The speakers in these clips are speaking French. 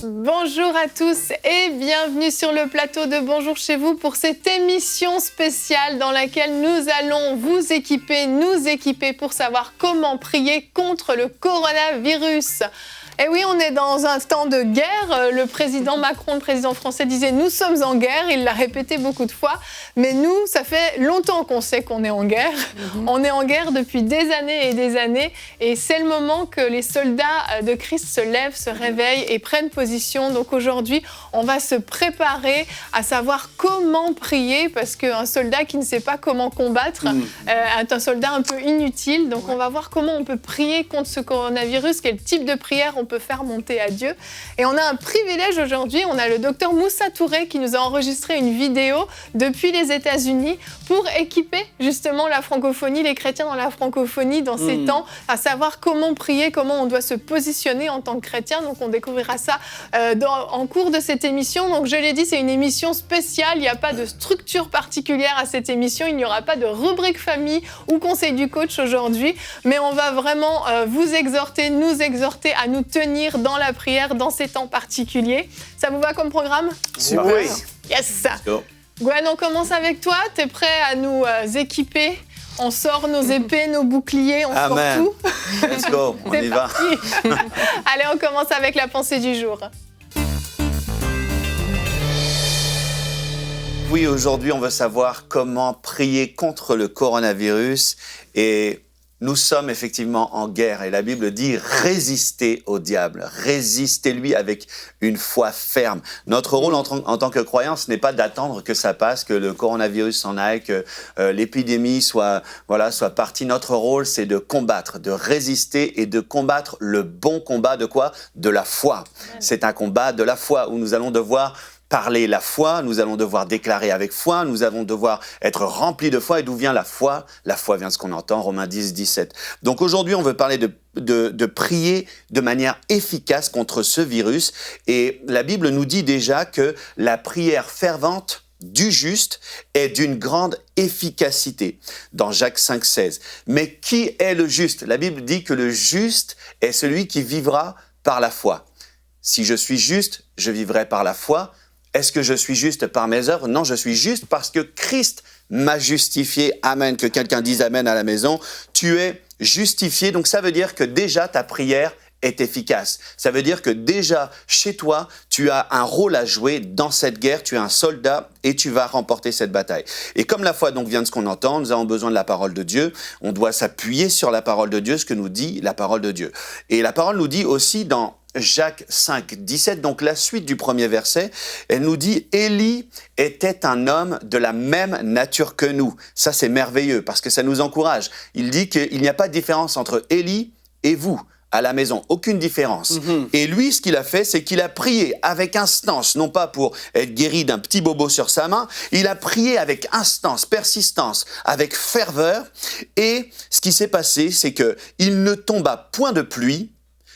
Bonjour à tous et bienvenue sur le plateau de Bonjour chez vous pour cette émission spéciale dans laquelle nous allons vous équiper, nous équiper pour savoir comment prier contre le coronavirus. Et oui, on est dans un temps de guerre. Le président Macron, le président français, disait « nous sommes en guerre ». Il l'a répété beaucoup de fois. Mais nous, ça fait longtemps qu'on sait qu'on est en guerre. On est en guerre depuis des années et des années. Et c'est le moment que les soldats de Christ se lèvent, se réveillent et prennent position. Donc aujourd'hui, on va se préparer à savoir comment prier, parce qu'un soldat qui ne sait pas comment combattre est un soldat un peu inutile. Donc on va voir comment on peut prier contre ce coronavirus, quel type de prière on peut faire monter à Dieu. Et on a un privilège aujourd'hui, on a le docteur Moussa Touré qui nous a enregistré une vidéo depuis les États-Unis pour équiper justement la francophonie, les chrétiens dans la francophonie dans ces temps, à savoir comment prier, comment on doit se positionner en tant que chrétien. Donc on découvrira ça en cours de cette émission. Donc je l'ai dit, c'est une émission spéciale, il n'y a pas de structure particulière à cette émission, il n'y aura pas de rubrique famille ou conseil du coach aujourd'hui, mais on va vraiment vous exhorter, nous exhorter à nous tenir dans la prière, dans ces temps particuliers. Ça vous va comme programme? Super. Oui. Yes. Gwen, on commence avec toi. Tu es prêt à nous équiper? On sort nos épées, nos boucliers, on sort tout. Let's go, on y va. Allez, on commence avec la pensée du jour. Oui, aujourd'hui, on veut savoir comment prier contre le coronavirus. Et nous sommes effectivement en guerre. Et la Bible dit « résistez au diable ». Résistez-lui avec une foi ferme. Notre rôle en tant que croyants, ce n'est pas d'attendre que ça passe, que le coronavirus s'en aille, que l'épidémie soit partie. Notre rôle, c'est de combattre, de résister et de combattre le bon combat de quoi? De la foi. C'est un combat de la foi où nous allons devoir parler la foi, nous allons devoir déclarer avec foi, nous allons devoir être remplis de foi. Et d'où vient la foi? La foi vient de ce qu'on entend, Romains 10, 17. Donc aujourd'hui, on veut parler de prier de manière efficace contre ce virus. Et la Bible nous dit déjà que la prière fervente du juste est d'une grande efficacité, dans Jacques 5, 16. Mais qui est le juste? La Bible dit que le juste est celui qui vivra par la foi. Si je suis juste, je vivrai par la foi. Est-ce que je suis juste par mes œuvres? Non, je suis juste parce que Christ m'a justifié. Amen. Que quelqu'un dise amen à la maison. Tu es justifié. Donc ça veut dire que déjà ta prière est efficace. Ça veut dire que déjà chez toi, tu as un rôle à jouer dans cette guerre. Tu es un soldat et tu vas remporter cette bataille. Et comme la foi donc vient de ce qu'on entend, nous avons besoin de la parole de Dieu. On doit s'appuyer sur la parole de Dieu, ce que nous dit la parole de Dieu. Et la parole nous dit aussi dans Jacques 5, 17, donc la suite du premier verset, elle nous dit « Élie était un homme de la même nature que nous ». Ça, c'est merveilleux parce que ça nous encourage. Il dit qu'il n'y a pas de différence entre Élie et vous à la maison, aucune différence. Et lui, ce qu'il a fait, c'est qu'il a prié avec instance, non pas pour être guéri d'un petit bobo sur sa main, il a prié avec instance, persistance, avec ferveur. Et ce qui s'est passé, c'est qu'il ne tomba point de pluie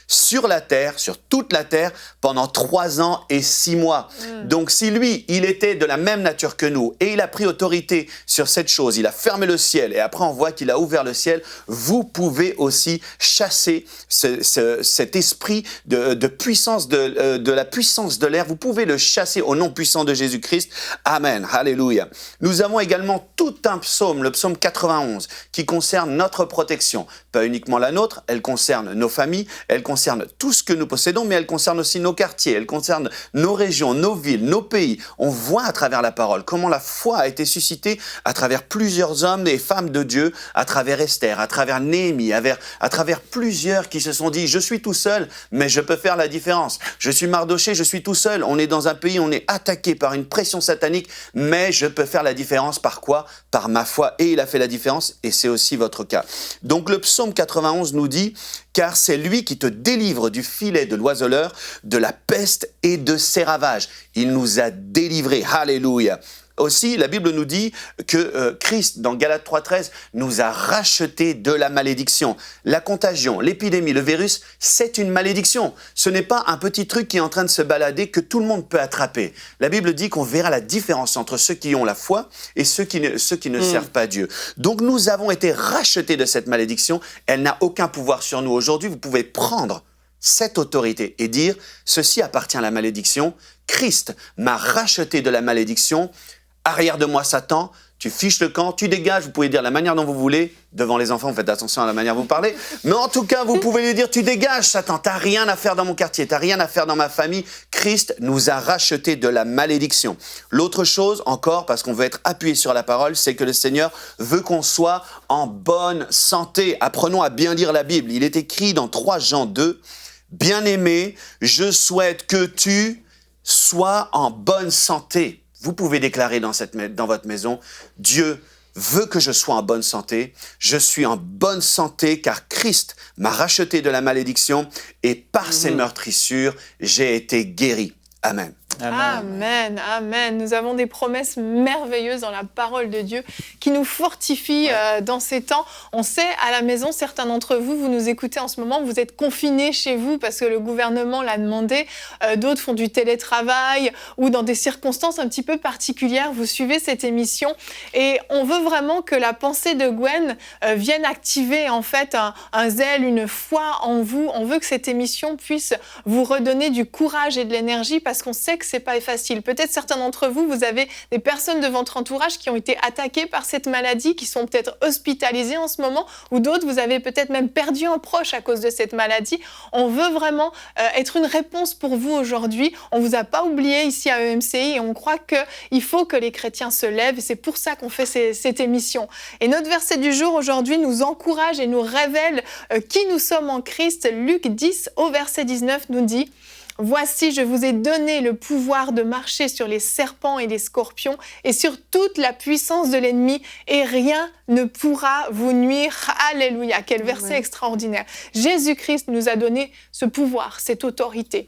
sur la terre, sur toute la terre, pendant 3 ans et 6 mois. Donc si lui, il était de la même nature que nous, et il a pris autorité sur cette chose, il a fermé le ciel, et après on voit qu'il a ouvert le ciel, vous pouvez aussi chasser cet esprit de puissance, de la puissance de l'air, vous pouvez le chasser au nom puissant de Jésus-Christ. Amen, alléluia. Nous avons également tout un psaume, le psaume 91, qui concerne notre protection. Pas uniquement la nôtre, elle concerne nos familles, elle concerne tout ce que nous possédons, mais elle concerne aussi nos quartiers, elle concerne nos régions, nos villes, nos pays. On voit à travers la parole comment la foi a été suscitée à travers plusieurs hommes et femmes de Dieu, à travers Esther, à travers Néhémie, à travers plusieurs qui se sont dit « Je suis tout seul, mais je peux faire la différence. Je suis Mardoché, je suis tout seul. On est dans un pays, on est attaqué par une pression satanique, mais je peux faire la différence. Par quoi? Par ma foi. » Et il a fait la différence, et c'est aussi votre cas. Donc le psaume 91 nous dit « Car c'est lui qui te délivre du filet de l'oiseleur, de la peste et de ses ravages. Il nous a délivrés. » Alléluia. Aussi, la Bible nous dit que Christ, dans Galates 3,13, nous a rachetés de la malédiction. La contagion, l'épidémie, le virus, c'est une malédiction. Ce n'est pas un petit truc qui est en train de se balader que tout le monde peut attraper. La Bible dit qu'on verra la différence entre ceux qui ont la foi et ceux qui ne servent pas Dieu. Donc nous avons été rachetés de cette malédiction. Elle n'a aucun pouvoir sur nous. Aujourd'hui, vous pouvez prendre cette autorité et dire « Ceci appartient à la malédiction. Christ m'a racheté de la malédiction. Arrière de moi, Satan. Tu fiches le camp, tu dégages. » Vous pouvez dire la manière dont vous voulez. Devant les enfants, vous faites attention à la manière dont vous parlez. Mais en tout cas, vous pouvez lui dire « Tu dégages, Satan. Tu n'as rien à faire dans mon quartier. Tu n'as rien à faire dans ma famille. Christ nous a racheté de la malédiction. » L'autre chose encore, parce qu'on veut être appuyé sur la parole, c'est que le Seigneur veut qu'on soit en bonne santé. Apprenons à bien lire la Bible. Il est écrit dans 3 Jean 2, « Bien-aimé, je souhaite que tu sois en bonne santé. » Vous pouvez déclarer dans votre maison, « Dieu veut que je sois en bonne santé. Je suis en bonne santé car Christ m'a racheté de la malédiction et par ses meurtrissures, j'ai été guéri. » Amen. Amen, amen. Nous avons des promesses merveilleuses dans la parole de Dieu qui nous fortifient dans ces temps. On sait, à la maison, certains d'entre vous, vous nous écoutez en ce moment, vous êtes confinés chez vous parce que le gouvernement l'a demandé. D'autres font du télétravail ou dans des circonstances un petit peu particulières. Vous suivez cette émission et on veut vraiment que la pensée de Gwen vienne activer en fait un zèle, une foi en vous. On veut que cette émission puisse vous redonner du courage et de l'énergie parce qu'on sait que c'est pas facile. Peut-être certains d'entre vous, vous avez des personnes de votre entourage qui ont été attaquées par cette maladie, qui sont peut-être hospitalisées en ce moment, ou d'autres, vous avez peut-être même perdu un proche à cause de cette maladie. On veut vraiment être une réponse pour vous aujourd'hui. On vous a pas oublié ici à EMCI et on croit qu'il faut que les chrétiens se lèvent et c'est pour ça qu'on fait cette émission. Et notre verset du jour aujourd'hui nous encourage et nous révèle qui nous sommes en Christ. Luc 10 au verset 19 nous dit: Voici, je vous ai donné le pouvoir de marcher sur les serpents et les scorpions et sur toute la puissance de l'ennemi et rien ne pourra vous nuire. Alléluia, quel verset extraordinaire. Jésus-Christ nous a donné ce pouvoir, cette autorité.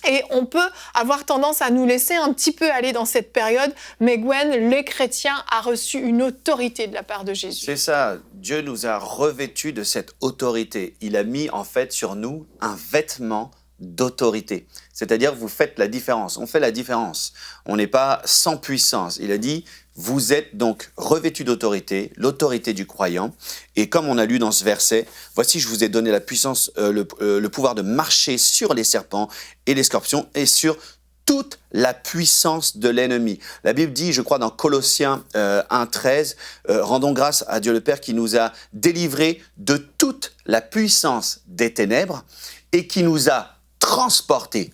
Et on peut avoir tendance à nous laisser un petit peu aller dans cette période, mais Gwen, le chrétien a reçu une autorité de la part de Jésus. C'est ça, Dieu nous a revêtus de cette autorité. Il a mis en fait sur nous un vêtement d'autorité. C'est-à-dire que vous faites la différence. On fait la différence. On n'est pas sans puissance. Il a dit, vous êtes donc revêtus d'autorité, l'autorité du croyant. Et comme on a lu dans ce verset, voici, je vous ai donné la puissance, le pouvoir de marcher sur les serpents et les scorpions et sur toute la puissance de l'ennemi. La Bible dit, je crois dans Colossiens 1,13, rendons grâce à Dieu le Père qui nous a délivrés de toute la puissance des ténèbres et qui nous a transporté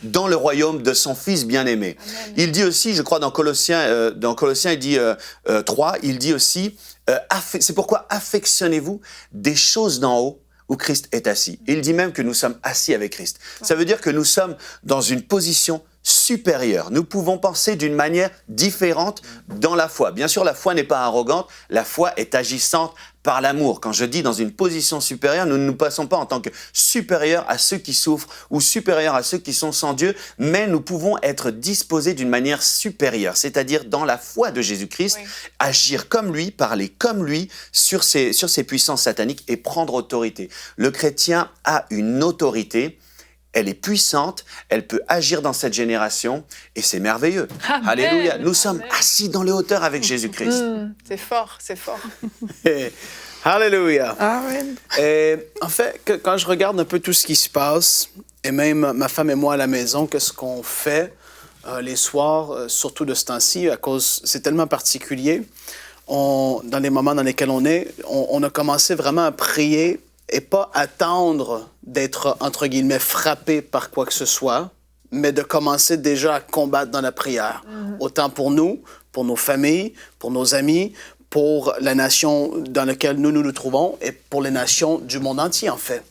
dans le royaume de son Fils bien-aimé. Amen. Il dit aussi, je crois dans Colossiens, il dit 3, il dit aussi, c'est pourquoi affectionnez-vous des choses d'en haut où Christ est assis. Il dit même que nous sommes assis avec Christ. Ça veut dire que nous sommes dans une position supérieure. Nous pouvons penser d'une manière différente dans la foi. Bien sûr, la foi n'est pas arrogante, la foi est agissante par l'amour. Quand je dis dans une position supérieure, nous ne nous passons pas en tant que supérieurs à ceux qui souffrent ou supérieurs à ceux qui sont sans Dieu, mais nous pouvons être disposés d'une manière supérieure, c'est-à-dire dans la foi de Jésus-Christ, agir comme lui, parler comme lui sur ces puissances sataniques et prendre autorité. Le chrétien a une autorité. Elle est puissante, elle peut agir dans cette génération et c'est merveilleux. Amen. Alléluia. Nous sommes assis dans les hauteurs avec Jésus-Christ. C'est fort, c'est fort. Alléluia. Amen. Et en fait, quand je regarde un peu tout ce qui se passe, et même ma femme et moi à la maison, qu'est-ce qu'on fait les soirs, surtout de ce temps-ci, à cause c'est tellement particulier. Dans les moments dans lesquels on a commencé vraiment à prier et pas attendre d'être, entre guillemets, frappé par quoi que ce soit, mais de commencer déjà à combattre dans la prière. Autant pour nous, pour nos familles, pour nos amis, pour la nation dans laquelle nous nous trouvons et pour les nations du monde entier, en fait.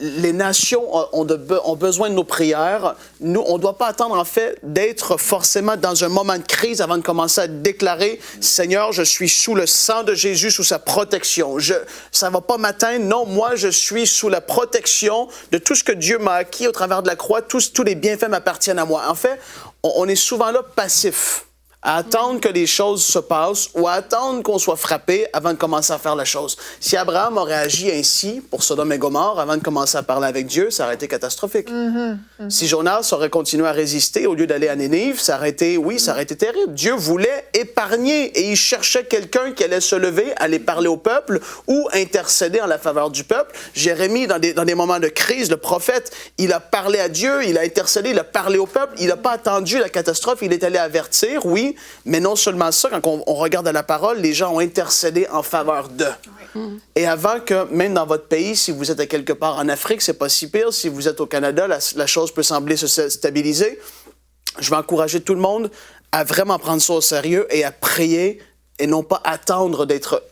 Les nations ont besoin de nos prières. Nous, on ne doit pas attendre, en fait, d'être forcément dans un moment de crise avant de commencer à déclarer « Seigneur, je suis sous le sang de Jésus, sous sa protection. Ça ne va pas m'atteindre. Non, moi, je suis sous la protection de tout ce que Dieu m'a acquis au travers de la croix. Tous les bienfaits m'appartiennent à moi. » En fait, on est souvent là passif, à attendre que les choses se passent ou à attendre qu'on soit frappé avant de commencer à faire la chose. Si Abraham aurait agi ainsi pour Sodome et Gomorrhe avant de commencer à parler avec Dieu, ça aurait été catastrophique. Si Jonas aurait continué à résister au lieu d'aller à Nénive, ça aurait été terrible. Dieu voulait épargner et il cherchait quelqu'un qui allait se lever, aller parler au peuple ou intercéder en la faveur du peuple. Jérémie, dans des moments de crise, le prophète, il a parlé à Dieu, il a intercédé, il a parlé au peuple, il n'a pas attendu la catastrophe, il est allé avertir, oui, mais non seulement ça, quand on regarde à la parole, les gens ont intercédé en faveur d'eux. Oui. Et avant que, même dans votre pays, si vous êtes à quelque part en Afrique, c'est pas si pire. Si vous êtes au Canada, la chose peut sembler se stabiliser. Je vais encourager tout le monde à vraiment prendre ça au sérieux et à prier et non pas attendre d'être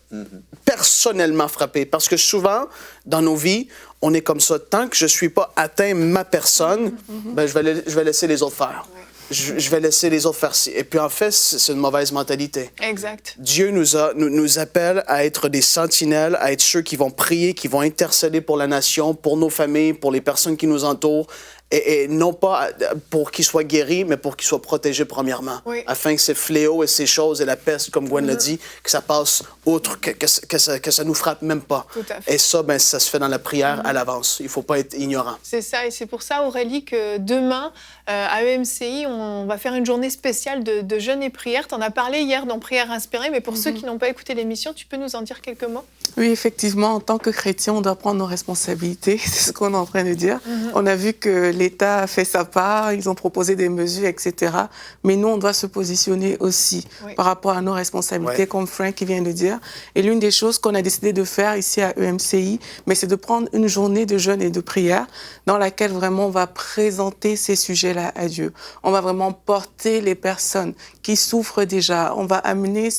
personnellement frappé. Parce que souvent, dans nos vies, on est comme ça. Tant que je ne suis pas atteint ma personne, ben, je vais laisser les autres faire. Oui. Je vais laisser les autres faire ci. Et puis en fait, c'est une mauvaise mentalité. Exact. Dieu nous appelle à être des sentinelles, à être ceux qui vont prier, qui vont intercéder pour la nation, pour nos familles, pour les personnes qui nous entourent. Et non pas pour qu'ils soient guéris, mais pour qu'ils soient protégés premièrement. Oui. Afin que ces fléaux et ces choses et la peste, comme Gwen l'a dit, que ça passe outre, que ça nous frappe même pas. Tout à fait. Et ça, ben, ça se fait dans la prière à l'avance. Il ne faut pas être ignorant. C'est ça, et c'est pour ça, Aurélie, que demain, à EMCI, on va faire une journée spéciale de jeûne et prière. Tu en as parlé hier dans Prière inspirée, mais pour ceux qui n'ont pas écouté l'émission, tu peux nous en dire quelques mots? Oui, effectivement, en tant que chrétien, on doit prendre nos responsabilités. C'est ce qu'on est en train de dire. On a vu que l'État a fait sa part, ils ont proposé des mesures, etc. Mais nous, on doit se positionner aussi par rapport à nos responsabilités, comme Frank vient de dire. Et l'une des choses qu'on a décidé de faire ici à EMCI, mais c'est de prendre une journée de jeûne et de prière dans laquelle vraiment on va présenter ces sujets-là à Dieu. On va vraiment porter les personnes qui souffrent déjà. On va amener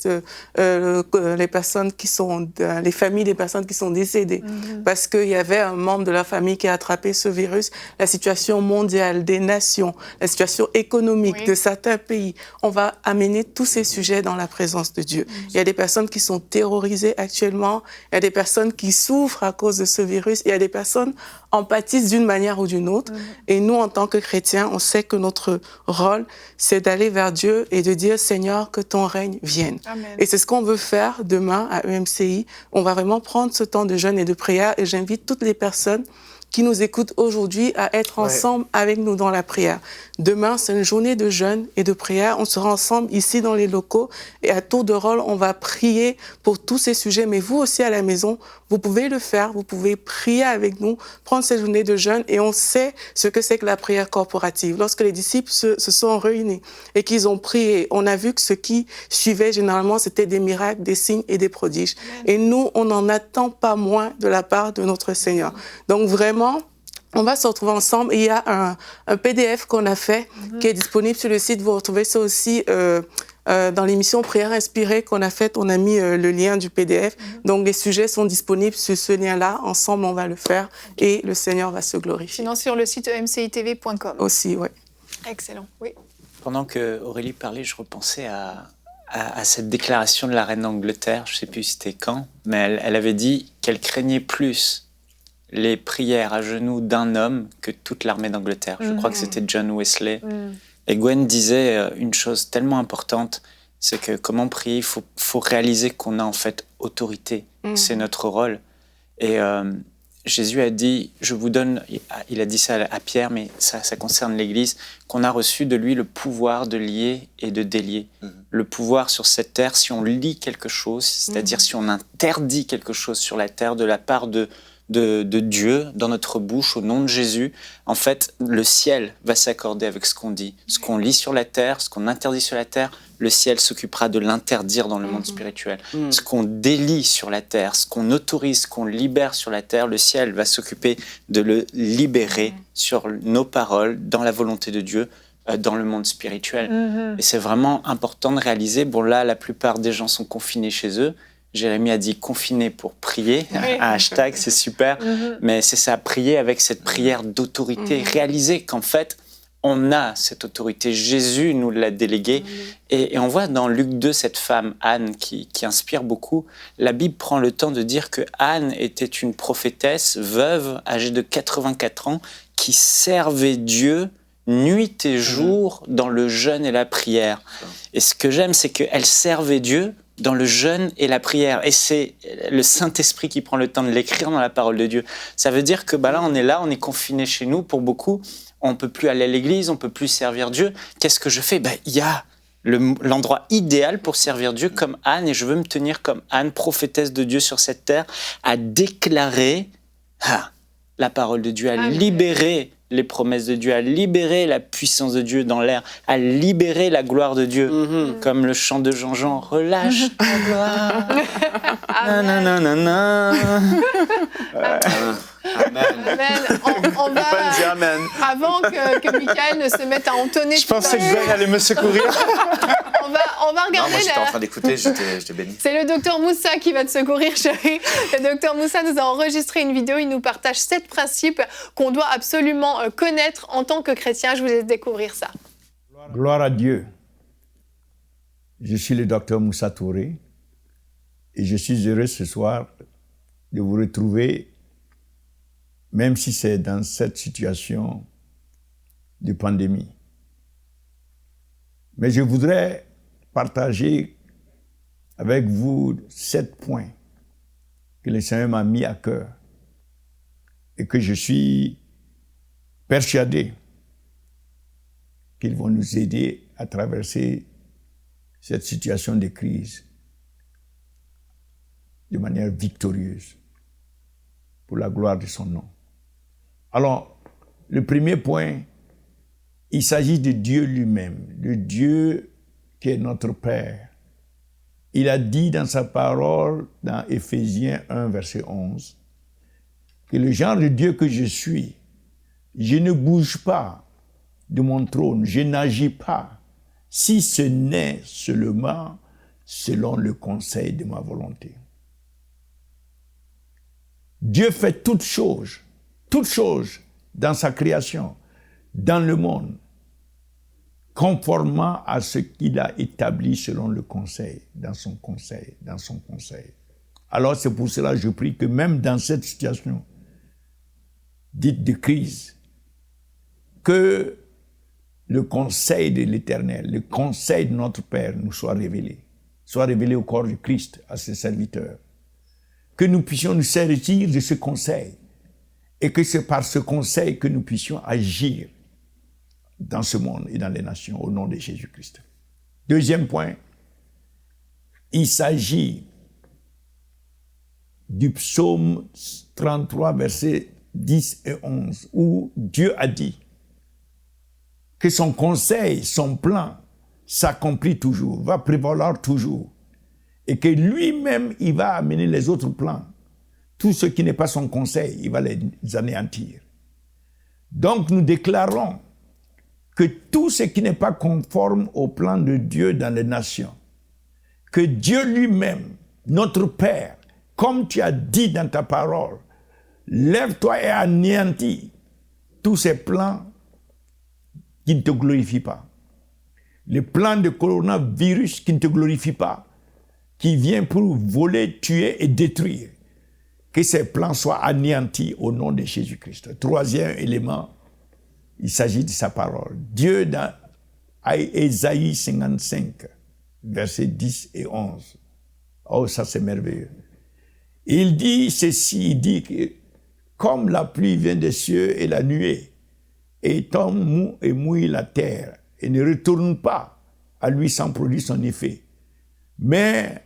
les personnes qui sont, les familles des personnes qui sont décédées. Parce qu'il y avait un membre de la famille qui a attrapé ce virus. La situation mondiale des nations, la situation économique de certains pays. On va amener tous ces sujets dans la présence de Dieu. Il y a des personnes qui sont terrorisées actuellement. Il y a des personnes qui souffrent à cause de ce virus. Il y a des personnes en pâtissent d'une manière ou d'une autre. Et nous, en tant que chrétiens, on sait que notre rôle, c'est d'aller vers Dieu et de dire, Seigneur, que ton règne vienne. Amen. Et c'est ce qu'on veut faire demain à EMCI. On va vraiment prendre ce temps de jeûne et de prière. Et j'invite toutes les personnes qui nous écoutent aujourd'hui à être ensemble avec nous dans la prière. Demain, c'est une journée de jeûne et de prière. On sera ensemble ici dans les locaux et à tour de rôle, on va prier pour tous ces sujets. Mais vous aussi à la maison, vous pouvez le faire. Vous pouvez prier avec nous, prendre cette journée de jeûne et on sait ce que c'est que la prière corporative. Lorsque les disciples se sont réunis et qu'ils ont prié, on a vu que ce qui suivait généralement, c'était des miracles, des signes et des prodiges. Et nous, on n'en attend pas moins de la part de notre Seigneur. Donc vraiment, on va se retrouver ensemble. Il y a un PDF qu'on a fait qui est disponible sur le site. Vous retrouvez ça aussi dans l'émission Prière inspirée qu'on a faite. On a mis le lien du PDF. Donc, les sujets sont disponibles sur ce lien-là. Ensemble, on va le faire et le Seigneur va se glorifier. Sinon, sur le site emcitv.com. Aussi, oui. Excellent, oui. Pendant que Aurélie parlait, je repensais à cette déclaration de la reine d'Angleterre. Je ne sais plus c'était quand, mais elle avait dit qu'elle craignait plus les prières à genoux d'un homme que toute l'armée d'Angleterre. Je crois que c'était John Wesley. Et Gwen disait une chose tellement importante, c'est que comment prier, il faut réaliser qu'on a en fait autorité. C'est notre rôle. Et Jésus a dit, je vous donne, il a dit ça à Pierre, mais ça concerne l'Église, qu'on a reçu de lui le pouvoir de lier et de délier. Le pouvoir sur cette terre, si on lie quelque chose, c'est-à-dire si on interdit quelque chose sur la terre de la part de Dieu dans notre bouche au nom de Jésus, en fait, le ciel va s'accorder avec ce qu'on dit. Ce qu'on lit sur la terre, ce qu'on interdit sur la terre, le ciel s'occupera de l'interdire dans le monde spirituel. Ce qu'on délie sur la terre, ce qu'on autorise, ce qu'on libère sur la terre, le ciel va s'occuper de le libérer sur nos paroles, dans la volonté de Dieu, dans le monde spirituel. Et c'est vraiment important de réaliser, bon là, la plupart des gens sont confinés chez eux. Jérémie a dit confiné pour prier, hashtag, c'est super, mais c'est ça, prier avec cette prière d'autorité, réaliser qu'en fait, on a cette autorité, Jésus nous l'a déléguée, et on voit dans Luc 2 cette femme, Anne, qui inspire beaucoup. La Bible prend le temps de dire que Anne était une prophétesse, veuve, âgée de 84 ans, qui servait Dieu nuit et jour dans le jeûne et la prière. Et ce que j'aime, c'est qu'elle servait Dieu dans le jeûne et la prière. Et c'est le Saint-Esprit qui prend le temps de l'écrire dans la parole de Dieu. Ça veut dire que là, on est confiné chez nous pour beaucoup. On ne peut plus aller à l'église, on ne peut plus servir Dieu. Qu'est-ce que je fais ? Il y a l'endroit idéal pour servir Dieu comme Anne, et je veux me tenir comme Anne, prophétesse de Dieu sur cette terre, à déclarer la parole de Dieu, à libérer les promesses de Dieu, à libérer la puissance de Dieu dans l'air, à libérer la gloire de Dieu, comme le chant de Jean-Jean, relâche ta gloire. Nanana. Amen. On va, Amen. avant que Michael ne se mette à entonner. Je pensais que Ben allait me secourir. On va regarder. Non, moi j'étais en train d'écouter, j'étais béni. C'est le docteur Moussa qui va te secourir, chérie. Le docteur Moussa nous a enregistré une vidéo. Il nous partage 7 principes qu'on doit absolument connaître en tant que chrétien. Je vous laisse découvrir ça. Gloire à Dieu. Je suis le docteur Moussa Touré et je suis heureux ce soir de vous retrouver, même si c'est dans cette situation de pandémie. Mais je voudrais partager avec vous 7 points que le Seigneur m'a mis à cœur et que je suis persuadé qu'ils vont nous aider à traverser cette situation de crise de manière victorieuse pour la gloire de son nom. Alors, le premier point, il s'agit de Dieu lui-même, de Dieu qui est notre Père. Il a dit dans sa parole, dans Éphésiens 1, verset 11, que le genre de Dieu que je suis, je ne bouge pas de mon trône, je n'agis pas, si ce n'est seulement selon le conseil de ma volonté. Dieu fait toutes choses dans sa création, dans le monde, conformément à ce qu'il a établi selon le conseil, dans son conseil. Alors c'est pour cela que je prie que même dans cette situation dite de crise, que le conseil de l'Éternel, le conseil de notre Père nous soit révélé au corps de Christ, à ses serviteurs. Que nous puissions nous servir de ce conseil et que c'est par ce conseil que nous puissions agir dans ce monde et dans les nations au nom de Jésus-Christ. Deuxième point, il s'agit du psaume 33, versets 10 et 11, où Dieu a dit que son conseil, son plan s'accomplit toujours, va prévaloir toujours, et que lui-même, il va amener les autres plans. Tout ce qui n'est pas son conseil, il va les anéantir. Donc nous déclarons que tout ce qui n'est pas conforme au plan de Dieu dans les nations, que Dieu lui-même, notre Père, comme tu as dit dans ta parole, lève-toi et anéantis tous ces plans qui ne te glorifient pas. Les plans de coronavirus qui ne te glorifient pas, qui vient pour voler, tuer et détruire. Que ces plans soient anéantis au nom de Jésus-Christ. Troisième élément, il s'agit de sa parole. Dieu, dans Ésaïe 55, versets 10 et 11. Oh, ça c'est merveilleux. Il dit ceci, il dit que comme la pluie vient des cieux et la nuée, et tombe et mouille la terre, et ne retourne pas à lui sans produire son effet. Mais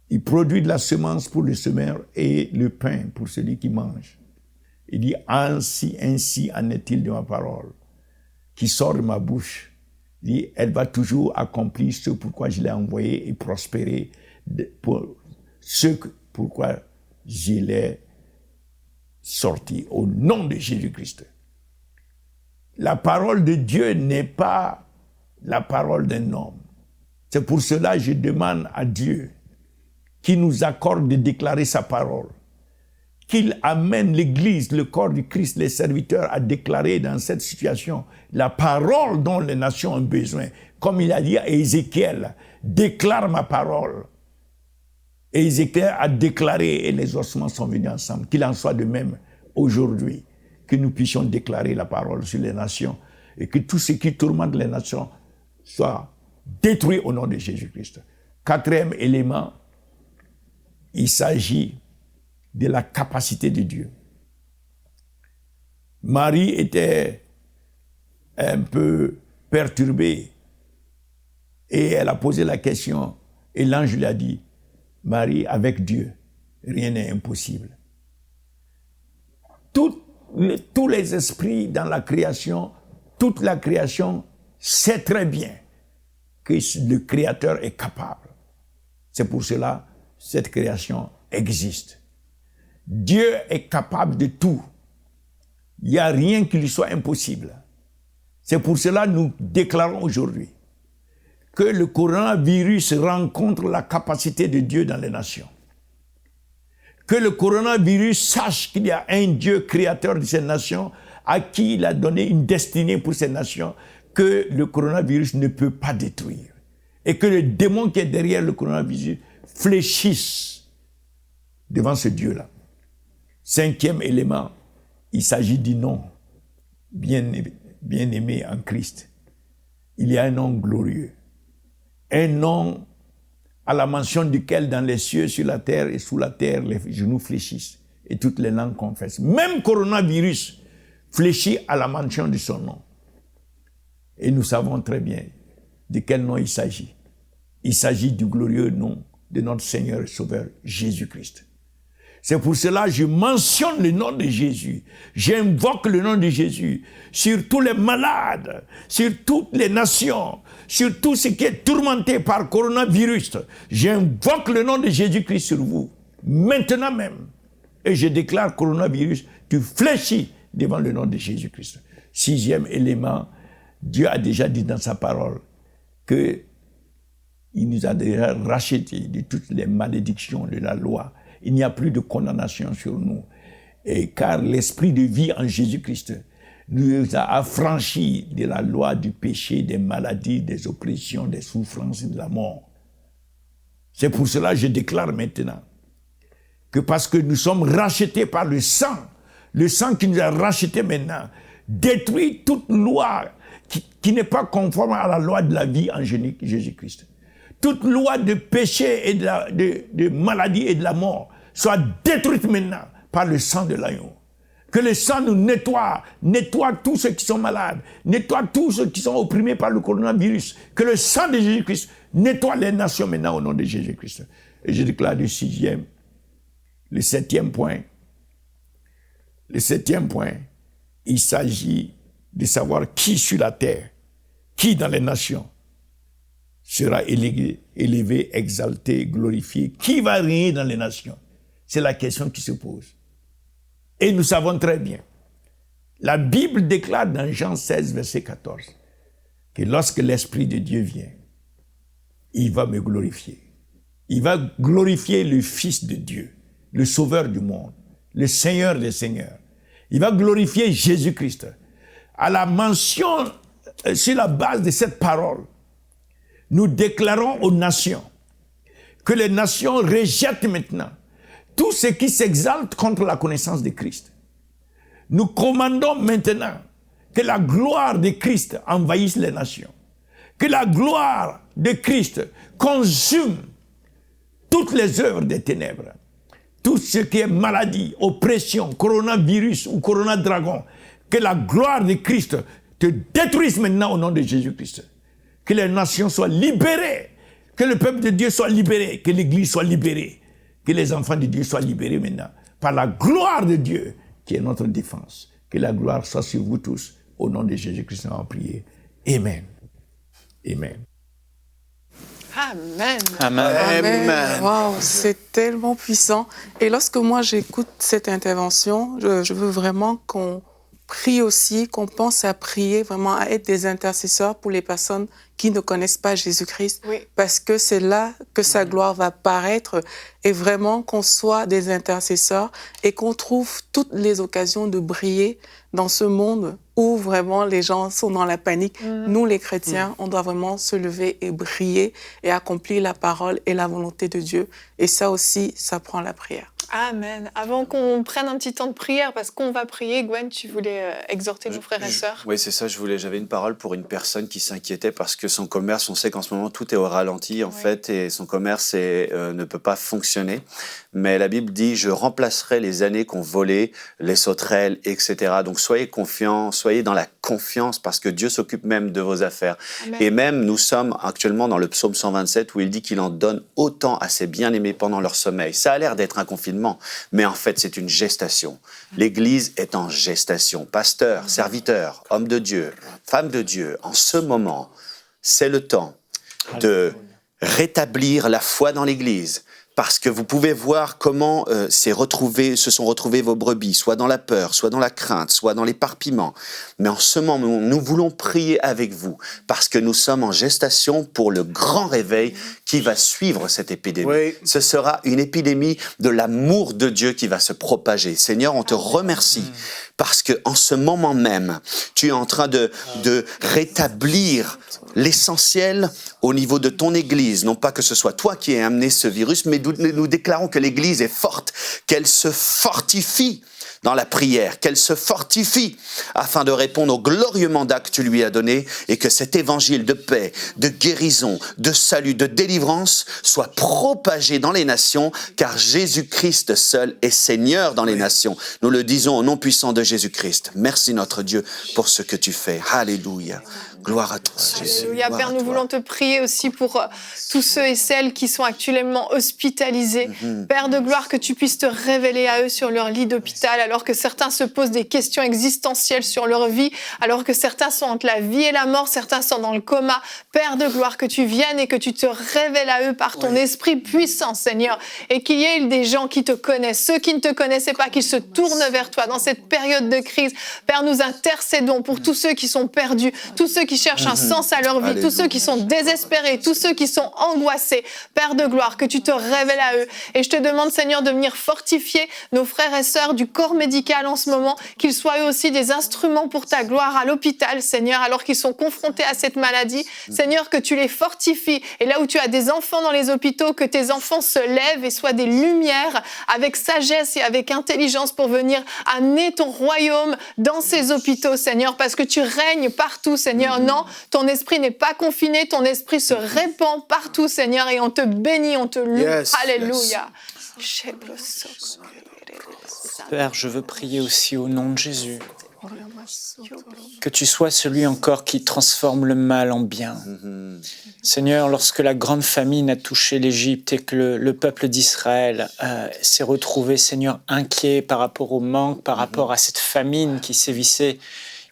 il produit de la semence pour le semeur et le pain pour celui qui mange. Il dit, ainsi en est-il de ma parole, qui sort de ma bouche. Il dit, elle va toujours accomplir ce pourquoi je l'ai envoyée et prospérer pour ce pourquoi je l'ai sorti au nom de Jésus-Christ. La parole de Dieu n'est pas la parole d'un homme. C'est pour cela que je demande à Dieu qu'il nous accorde de déclarer sa parole, qu'il amène l'Église, le corps du Christ, les serviteurs à déclarer dans cette situation la parole dont les nations ont besoin. Comme il a dit à Ézéchiel, déclare ma parole. Et Ézéchiel a déclaré et les ossements sont venus ensemble. Qu'il en soit de même aujourd'hui, que nous puissions déclarer la parole sur les nations, et que tout ce qui tourmente les nations soit détruit au nom de Jésus-Christ. Quatrième élément, il s'agit de la capacité de Dieu. Marie était un peu perturbée et elle a posé la question et l'ange lui a dit, Marie, avec Dieu, rien n'est impossible. Tous les esprits dans la création, toute la création sait très bien que le Créateur est capable. C'est pour cela que cette création existe. Dieu est capable de tout. Il n'y a rien qui lui soit impossible. C'est pour cela que nous déclarons aujourd'hui que le coronavirus rencontre la capacité de Dieu dans les nations. Que le coronavirus sache qu'il y a un Dieu créateur de ces nations à qui il a donné une destinée pour ces nations que le coronavirus ne peut pas détruire. Et que le démon qui est derrière le coronavirus fléchisse devant ce Dieu-là. Cinquième élément, il s'agit du nom bien-aimé en Christ. Il y a un nom glorieux. Un nom à la mention duquel dans les cieux, sur la terre et sous la terre, les genoux fléchissent et toutes les langues confessent. Même coronavirus fléchit à la mention de son nom. Et nous savons très bien de quel nom il s'agit. Il s'agit du glorieux nom de notre Seigneur et Sauveur Jésus-Christ. C'est pour cela que je mentionne le nom de Jésus. J'invoque le nom de Jésus sur tous les malades, sur toutes les nations, sur tout ce qui est tourmenté par coronavirus. J'invoque le nom de Jésus-Christ sur vous, maintenant même. Et je déclare coronavirus, tu fléchis devant le nom de Jésus-Christ. Sixième élément, Dieu a déjà dit dans sa parole qu'il nous a déjà rachetés de toutes les malédictions de la loi. Il n'y a plus de condamnation sur nous. Et car l'esprit de vie en Jésus-Christ nous a affranchis de la loi du péché, des maladies, des oppressions, des souffrances et de la mort. C'est pour cela que je déclare maintenant que parce que nous sommes rachetés par le sang qui nous a rachetés maintenant, détruit toute loi qui n'est pas conforme à la loi de la vie en Jésus-Christ. Toute loi de péché et de maladie et de la mort soit détruite maintenant par le sang de l'agneau. Que le sang nous nettoie tous ceux qui sont malades, nettoie tous ceux qui sont opprimés par le coronavirus. Que le sang de Jésus-Christ nettoie les nations maintenant au nom de Jésus-Christ. Et je déclare le septième point. Le septième point, il s'agit de savoir qui sur la terre, qui dans les nations sera élevé, exalté, glorifié. Qui va régner dans les nations? C'est la question qui se pose. Et nous savons très bien. La Bible déclare dans Jean 16, verset 14, que lorsque l'Esprit de Dieu vient, il va me glorifier. Il va glorifier le Fils de Dieu, le Sauveur du monde, le Seigneur des Seigneurs. Il va glorifier Jésus-Christ. À la mention, sur la base de cette parole, nous déclarons aux nations que les nations rejettent maintenant tout ce qui s'exalte contre la connaissance de Christ. Nous commandons maintenant que la gloire de Christ envahisse les nations. Que la gloire de Christ consume toutes les œuvres des ténèbres. Tout ce qui est maladie, oppression, coronavirus ou coronadragon. Que la gloire de Christ te détruise maintenant au nom de Jésus-Christ. Que les nations soient libérées, que le peuple de Dieu soit libéré, que l'Église soit libérée, que les enfants de Dieu soient libérés maintenant, par la gloire de Dieu, qui est notre défense. Que la gloire soit sur vous tous, au nom de Jésus-Christ, nous avons prié. Amen. Amen. Amen. Amen. Amen. Wow, c'est tellement puissant. Et lorsque moi j'écoute cette intervention, je veux vraiment qu'on prie aussi, qu'on pense à prier, vraiment à être des intercesseurs pour les personnes qui ne connaissent pas Jésus-Christ, Oui. parce que c'est là que sa gloire va paraître, et vraiment qu'on soit des intercesseurs et qu'on trouve toutes les occasions de briller dans ce monde où vraiment les gens sont dans la panique. Nous, les chrétiens, on doit vraiment se lever et briller et accomplir la parole et la volonté de Dieu. Et ça aussi, ça prend la prière. Amen. Avant qu'on prenne un petit temps de prière, parce qu'on va prier, Gwen, tu voulais exhorter nos frères et sœurs. Oui, c'est ça, j'avais une parole pour une personne qui s'inquiétait parce que son commerce, on sait qu'en ce moment, tout est au ralenti, en fait, et son commerce ne peut pas fonctionner. Mais la Bible dit, je remplacerai les années qu'on volait, les sauterelles, etc. Donc, soyez confiants, soyez dans la confiance parce que Dieu s'occupe même de vos affaires. Amen. Et même, nous sommes actuellement dans le psaume 127 où il dit qu'il en donne autant à ses bien-aimés pendant leur sommeil. Ça a l'air d'être un confinement, mais en fait, c'est une gestation. L'Église est en gestation. Pasteur, serviteur, homme de Dieu, femme de Dieu, en ce moment, c'est le temps de rétablir la foi dans l'Église. Parce que vous pouvez voir comment se sont retrouvées vos brebis, soit dans la peur, soit dans la crainte, soit dans l'éparpillement. Mais en ce moment, nous voulons prier avec vous, parce que nous sommes en gestation pour le grand réveil qui va suivre cette épidémie. Oui. Ce sera une épidémie de l'amour de Dieu qui va se propager. Seigneur, on te remercie, parce que en ce moment même, tu es en train de rétablir l'essentiel au niveau de ton Église. Non pas que ce soit toi qui aies amené ce virus, mais nous déclarons que l'Église est forte, qu'elle se fortifie dans la prière, qu'elle se fortifie afin de répondre au glorieux mandat que tu lui as donné et que cet évangile de paix, de guérison, de salut, de délivrance soit propagé dans les nations, car Jésus-Christ seul est Seigneur dans les nations. Nous le disons au nom puissant de Jésus-Christ. Merci notre Dieu pour ce que tu fais. Alléluia. Gloire à toi, Jésus. Alléluia. Père, nous voulons te prier aussi pour tous ceux et celles qui sont actuellement hospitalisés. Père de gloire, que tu puisses te révéler à eux sur leur lit d'hôpital, alors que certains se posent des questions existentielles sur leur vie, alors que certains sont entre la vie et la mort, certains sont dans le coma. Père de gloire, que tu viennes et que tu te révèles à eux par ton esprit puissant, Seigneur, et qu'il y ait des gens qui te connaissent, ceux qui ne te connaissaient pas, qu'ils se tournent vers toi dans cette période de crise. Père, nous intercédons pour tous ceux qui sont perdus, tous ceux qui cherchent un sens à leur vie, tous ceux qui sont désespérés, tous ceux qui sont angoissés. Père de gloire, que tu te révèles à eux. Et je te demande, Seigneur, de venir fortifier nos frères et sœurs du corps médical en ce moment, qu'ils soient eux aussi des instruments pour ta gloire à l'hôpital, Seigneur, alors qu'ils sont confrontés à cette maladie. Seigneur, que tu les fortifies. Et là où tu as des enfants dans les hôpitaux, que tes enfants se lèvent et soient des lumières avec sagesse et avec intelligence pour venir amener ton royaume dans ces hôpitaux, Seigneur, parce que tu règnes partout, Seigneur. Non, ton esprit n'est pas confiné, ton esprit se répand partout, Seigneur, et on te bénit, on te loue. Yes, Alléluia. Yes. Père, je veux prier aussi au nom de Jésus. Que tu sois celui encore qui transforme le mal en bien. Seigneur, lorsque la grande famine a touché l'Égypte et que le peuple d'Israël s'est retrouvé, Seigneur, inquiet par rapport au manque, par rapport à cette famine qui sévissait,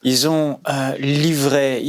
ils ont livré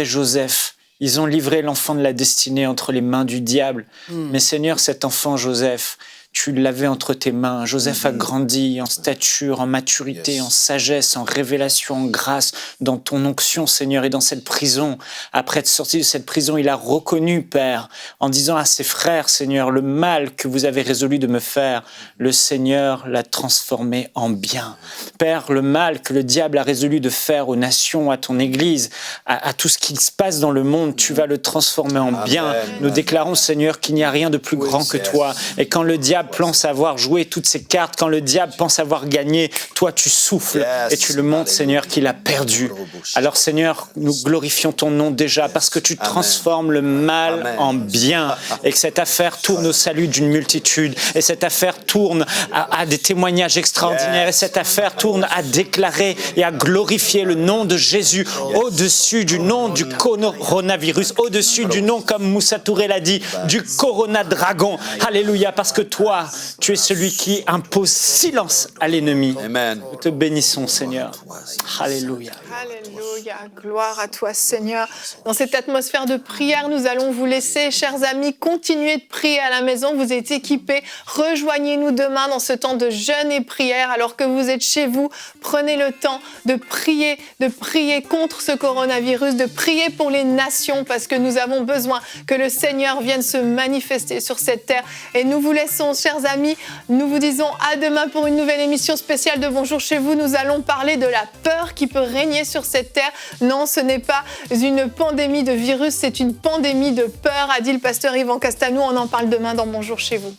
Joseph. Ils ont livré l'enfant de la destinée entre les mains du diable. Mais Seigneur, cet enfant Joseph, tu l'avais entre tes mains. Joseph a grandi en stature, en maturité, en sagesse, en révélation, en grâce, dans ton onction, Seigneur, et dans cette prison. Après être sorti de cette prison, il a reconnu, Père, en disant à ses frères, Seigneur, le mal que vous avez résolu de me faire, le Seigneur l'a transformé en bien. Père, le mal que le diable a résolu de faire aux nations, à ton Église, à tout ce qui se passe dans le monde, tu vas le transformer en bien. Nous déclarons, Seigneur, qu'il n'y a rien de plus grand que toi. Et quand le diable pense avoir joué toutes ses cartes, quand le diable pense avoir gagné, toi tu souffles et tu le montres, Seigneur, qu'il a perdu. Alors Seigneur, nous glorifions ton nom déjà parce que tu transformes le mal en bien et que cette affaire tourne au salut d'une multitude et cette affaire tourne à des témoignages extraordinaires et cette affaire tourne à déclarer et à glorifier le nom de Jésus au-dessus du nom du coronavirus, au-dessus du nom, comme Moussa Touré l'a dit, du corona-dragon. Alléluia, parce que toi, tu es celui qui impose silence à l'ennemi. Amen. Nous te bénissons, Seigneur. Alléluia. Alléluia. Gloire à toi, Seigneur. Dans cette atmosphère de prière, nous allons vous laisser, chers amis, continuer de prier à la maison. Vous êtes équipés. Rejoignez-nous demain dans ce temps de jeûne et prière. Alors que vous êtes chez vous, prenez le temps de prier contre ce coronavirus, de prier pour les nations, parce que nous avons besoin que le Seigneur vienne se manifester sur cette terre. Et nous vous laissons, chers amis, nous vous disons à demain pour une nouvelle émission spéciale de Bonjour chez vous. Nous allons parler de la peur qui peut régner sur cette terre. Non, ce n'est pas une pandémie de virus, c'est une pandémie de peur, a dit le pasteur Yvan Castanou. On en parle demain dans Bonjour chez vous.